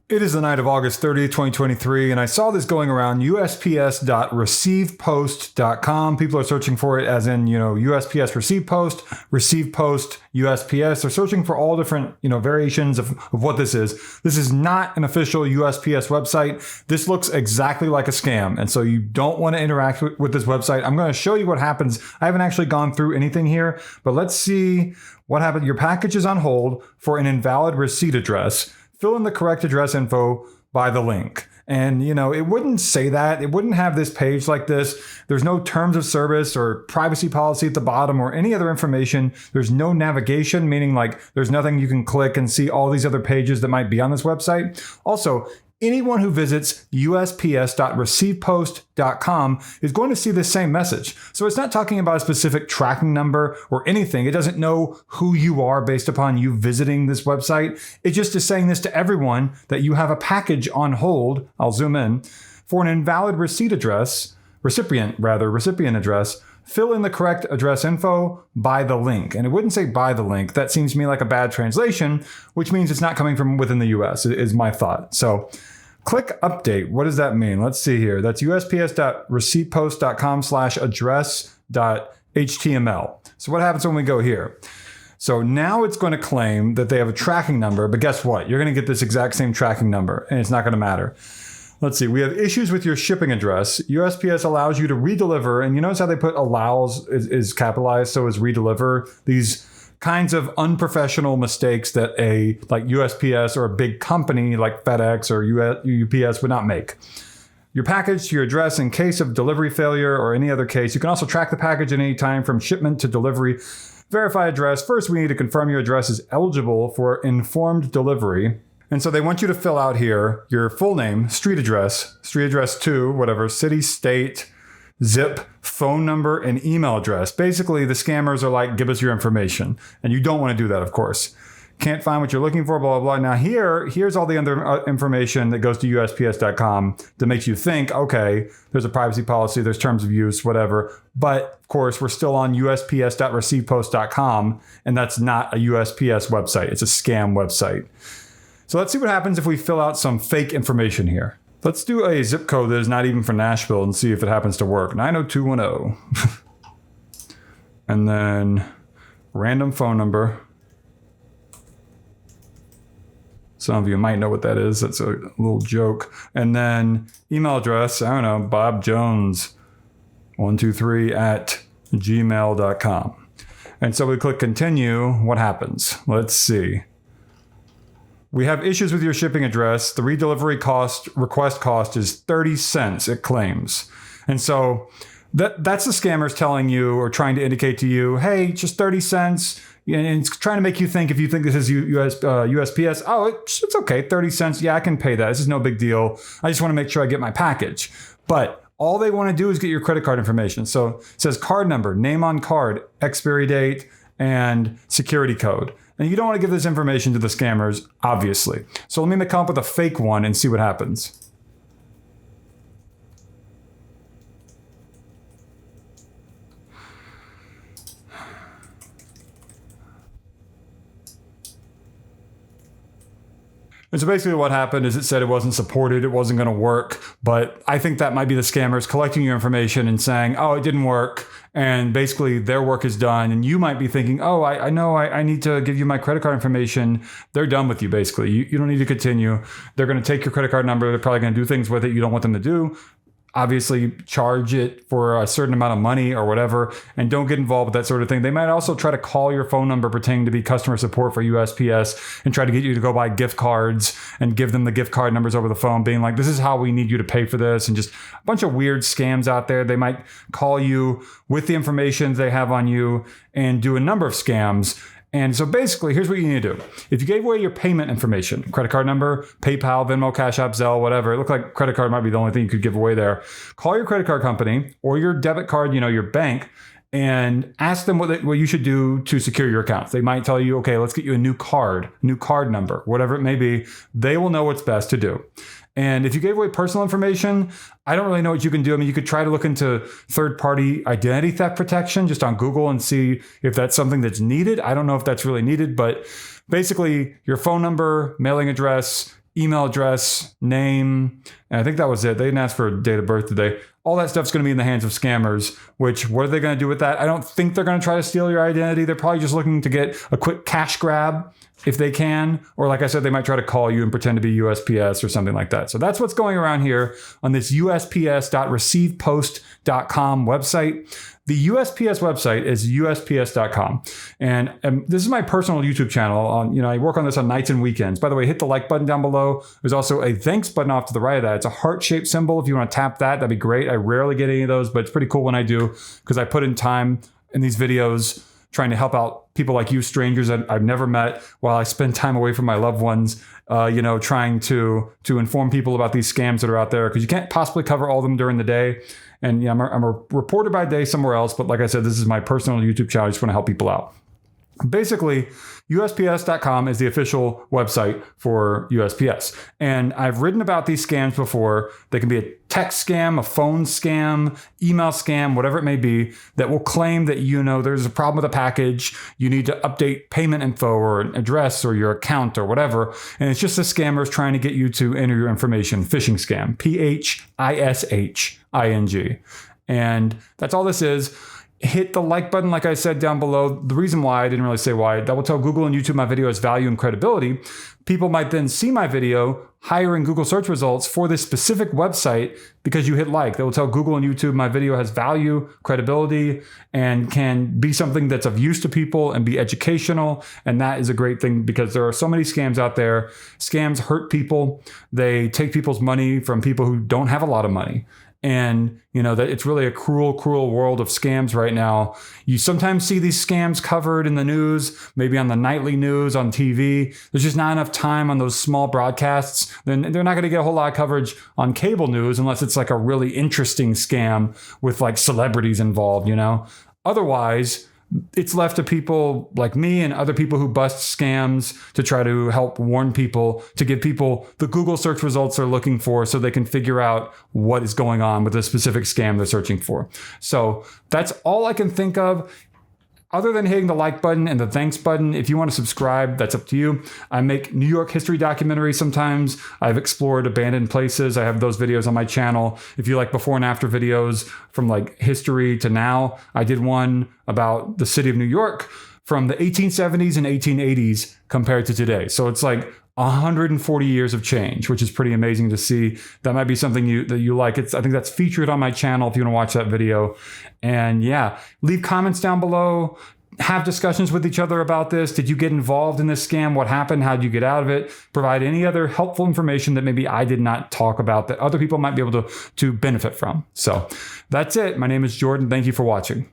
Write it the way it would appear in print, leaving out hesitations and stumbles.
It is the night of August 30th, 2023, and I saw this going around usps.receivepost.com. People are searching for it as in, USPS receive post, USPS. They're searching for all different, variations of what this is. This is not an official USPS website. This looks exactly like a scam, and so you don't want to interact with this website. I'm going to show you what happens. I haven't actually gone through anything here, but let's see what happened. Your package is on hold for an invalid receipt address. Fill in the correct address info by the link. And, it wouldn't say that. It wouldn't have this page like this. There's no terms of service or privacy policy at the bottom or any other information. There's no navigation, meaning like there's nothing you can click and see all these other pages that might be on this website. Also, anyone who visits usps.receivepost.com is going to see this same message. So it's not talking about a specific tracking number or anything. It doesn't know who you are based upon you visiting this website. It just is saying this to everyone that you have a package on hold. I'll zoom in for an invalid receipt address, recipient address. Fill in the correct address info by the link. And it wouldn't say by the link. That seems to me like a bad translation, which means it's not coming from within the US, is my thought. So click update. What does that mean? Let's see here. That's usps.receivepost.com/address.html. So what happens when we go here? So now it's going to claim that they have a tracking number, but guess what? You're going to get this exact same tracking number, and it's not going to matter. Let's see. We have issues with your shipping address. USPS allows you to redeliver, and you notice how they put allows is capitalized, so is redeliver. These kinds of unprofessional mistakes that like USPS or a big company like FedEx or UPS would not make. Your package to your address in case of delivery failure or any other case. You can also track the package at any time from shipment to delivery. Verify address. First, we need to confirm your address is eligible for informed delivery. And so they want you to fill out here your full name, street address to whatever, city, state, zip, phone number, and email address. Basically, the scammers are like, give us your information. And you don't want to do that, of course. Can't find what you're looking for, blah, blah, blah. Now here's all the other information that goes to USPS.com that makes you think, okay, there's a privacy policy, there's terms of use, whatever. But of course, we're still on usps.receivepost.com, and that's not a USPS website. It's a scam website. So let's see what happens if we fill out some fake information here. Let's do a zip code that is not even for Nashville and see if it happens to work. 90210. And then random phone number. Some of you might know what that is. That's a little joke. And then email address, I don't know, bobjones123@gmail.com. And so we click continue. What happens? Let's see. We have issues with your shipping address. The redelivery request cost is 30 cents, it claims. And so that's the scammers telling you or trying to indicate to you, hey, just 30 cents. And it's trying to make you think, if you think this is USPS, it's okay, 30 cents. Yeah, I can pay that. This is no big deal. I just want to make sure I get my package. But all they want to do is get your credit card information. So it says card number, name on card, expiry date, and security code. And you don't want to give this information to the scammers, obviously. So let me come up with a fake one and see what happens. And so basically what happened is it said it wasn't supported, it wasn't going to work. But I think that might be the scammers collecting your information and saying, oh, it didn't work. And basically their work is done. And you might be thinking, oh, I know I need to give you my credit card information. They're done with you, basically. You don't need to continue. They're going to take your credit card number. They're probably going to do things with it you don't want them to do. Obviously, charge it for a certain amount of money or whatever, and don't get involved with that sort of thing. They might also try to call your phone number pretending to be customer support for USPS and try to get you to go buy gift cards and give them the gift card numbers over the phone, being like, this is how we need you to pay for this, and just a bunch of weird scams out there. They might call you with the information they have on you and do a number of scams. And so basically, here's what you need to do. If you gave away your payment information, credit card number, PayPal, Venmo, Cash App, Zelle, whatever, it looked like credit card might be the only thing you could give away there. Call your credit card company or your debit card, your bank, and ask them what you should do to secure your accounts. They might tell you, okay, let's get you a new card number, whatever it may be. They will know what's best to do. And if you gave away personal information, I don't really know what you can do. I mean, you could try to look into third-party identity theft protection just on Google and see if that's something that's needed. I don't know if that's really needed, but basically your phone number, mailing address, email address, name, and I think that was it. They didn't ask for date of birth today. All that stuff's going to be in the hands of scammers, which what are they going to do with that? I don't think they're going to try to steal your identity. They're probably just looking to get a quick cash grab if they can. Or like I said, they might try to call you and pretend to be USPS or something like that. So that's what's going around here on this usps.receivepost.com website. The USPS website is usps.com. And this is my personal YouTube channel. I work on this on nights and weekends. By the way, hit the like button down below. There's also a thanks button off to the right of that. It's a heart-shaped symbol. If you want to tap that, that'd be great. I rarely get any of those, but it's pretty cool when I do because I put in time in these videos trying to help out people like you, strangers that I've never met, while I spend time away from my loved ones, trying to inform people about these scams that are out there, because you can't possibly cover all of them during the day. And I'm a reporter by day somewhere else, but like I said, this is my personal YouTube channel. I just want to help people out. Basically, USPS.com is the official website for USPS. And I've written about these scams before. They can be a text scam, a phone scam, email scam, whatever it may be, that will claim that there's a problem with a package, you need to update payment info or an address or your account or whatever. And it's just the scammers trying to get you to enter your information. Phishing scam. PHISHING. And that's all this is. Hit the like button, like I said down below. The reason why, I didn't really say why, that will tell Google and YouTube my video has value and credibility. People might then see my video higher in Google search results for this specific website because you hit like. That will tell Google and YouTube my video has value, credibility, and can be something that's of use to people and be educational. And that is a great thing because there are so many scams out there. Scams hurt people. They take people's money from people who don't have a lot of money. And that it's really a cruel, cruel world of scams right now. You sometimes see these scams covered in the news, maybe on the nightly news, on TV. There's just not enough time on those small broadcasts. Then they're not going to get a whole lot of coverage on cable news unless it's like a really interesting scam with like celebrities involved, Otherwise, it's left to people like me and other people who bust scams to try to help warn people, to give people the Google search results they're looking for so they can figure out what is going on with a specific scam they're searching for. So that's all I can think of. Other than hitting the like button and the thanks button, if you want to subscribe, that's up to you. I make New York history documentaries sometimes. I've explored abandoned places. I have those videos on my channel. If you like before and after videos from like history to now, I did one about the city of New York from the 1870s and 1880s compared to today. So it's like 140 years of change, which is pretty amazing to see. That might be something that you like. I think that's featured on my channel if you want to watch that video. And yeah, leave comments down below. Have discussions with each other about this. Did you get involved in this scam? What happened? How did you get out of it? Provide any other helpful information that maybe I did not talk about that other people might be able to benefit from. So that's it. My name is Jordan. Thank you for watching.